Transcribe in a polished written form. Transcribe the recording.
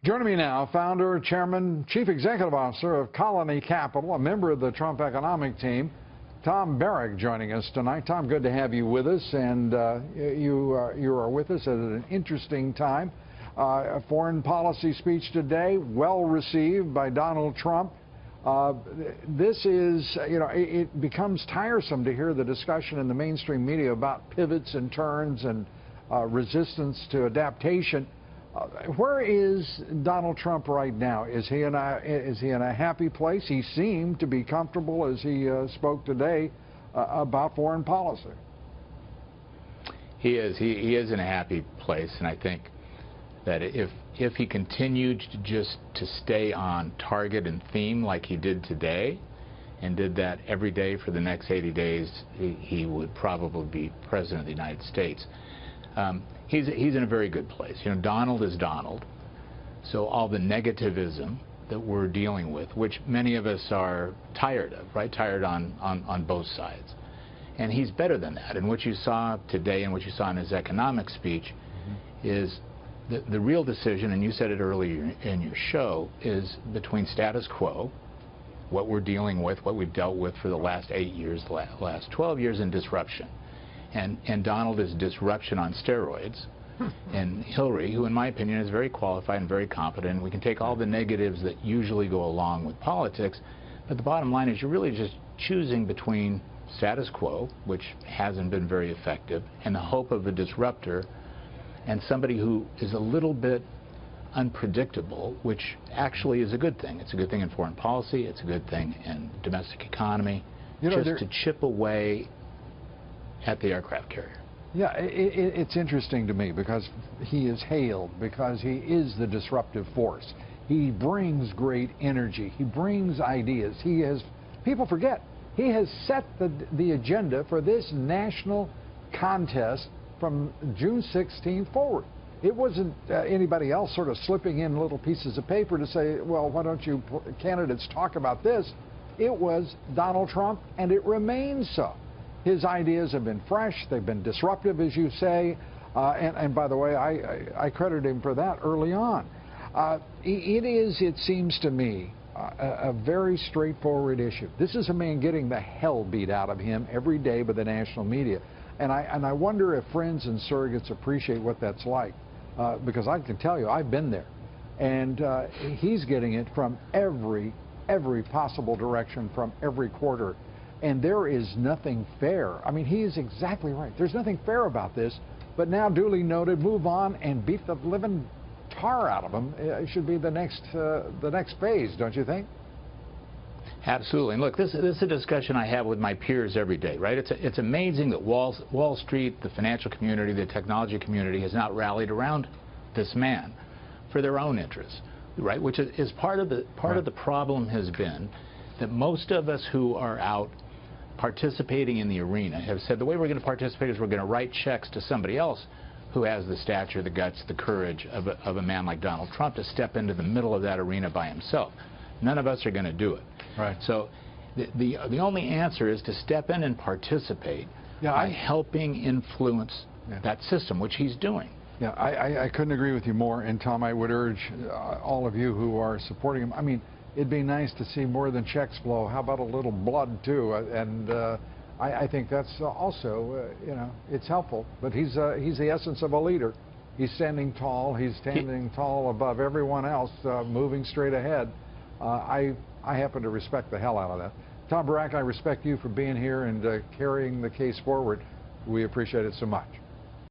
Joining me now, founder, chairman, chief executive officer of Colony Capital, a member of the Trump economic team, Tom Barrack, joining us tonight. Tom, good to have you with us, and you are with us at an interesting time. A foreign policy speech today, well received by Donald Trump. This is, it becomes tiresome to hear the discussion in the mainstream media about pivots and turns and resistance to adaptation. Where is Donald Trump right now? Is he in a happy place? He seemed to be comfortable as he spoke today about foreign policy. He is. He is in a happy place, and I think that if he continued to stay on target and theme like he did today, and did that every day for the next 80 days, he would probably be president of the United States. He's in a very good place. Donald is Donald, so all the negativism that we're dealing with, which many of us are tired of, right? Tired on both sides. And he's better than that. And what you saw today and what you saw in his economic speech is the real decision, and you said it earlier in your show, is between status quo, what we're dealing with, what we've dealt with for the last 8 years, the last 12 years, and disruption. And Donald is disruption on steroids. And Hillary, who in my opinion is very qualified and very competent, we can take all the negatives that usually go along with politics, but the bottom line is you're really just choosing between status quo, which hasn't been very effective, and the hope of a disruptor, and somebody who is a little bit unpredictable, which actually is a good thing. It's a good thing in foreign policy, it's a good thing in domestic economy, just to chip away at the aircraft carrier. Yeah, it's interesting to me because he is hailed, because he is the disruptive force. He brings great energy. He brings ideas. People forget, he has set the agenda for this national contest from June 16th forward. It wasn't anybody else sort of slipping in little pieces of paper to say, well, why don't you candidates talk about this? It was Donald Trump, and it remains so. His ideas have been fresh, they've been disruptive, as you say, and by the way, I credit him for that early on. It seems to me, a very straightforward issue. This is a man getting the hell beat out of him every day by the national media, and I wonder if friends and surrogates appreciate what that's like, because I can tell you, I've been there, and he's getting it from every possible direction, from every quarter. And there is nothing fair. I mean, he is exactly right. There's nothing fair about this. But now, duly noted, move on and beat the living tar out of him. It should be the next phase, don't you think? Absolutely. And look, this is a discussion I have with my peers every day, right? It's amazing that Wall Street, the financial community, the technology community has not rallied around this man for their own interests, right? Which is part of the problem has been that most of us who are out participating in the arena have said the way we're going to participate is we're going to write checks to somebody else who has the stature, the guts, the courage of a man like Donald Trump to step into the middle of that arena by himself. None of us are going to do it. Right. So the only answer is to step in and participate by helping influence that system, which he's doing. Yeah, I couldn't agree with you more. And Tom, I would urge all of you who are supporting him. I mean, it'd be nice to see more than checks flow. How about a little blood, too? And I think that's also, it's helpful. But he's the essence of a leader. He's standing tall. He's standing tall above everyone else, moving straight ahead. I happen to respect the hell out of that. Tom Barrack, I respect you for being here and carrying the case forward. We appreciate it so much.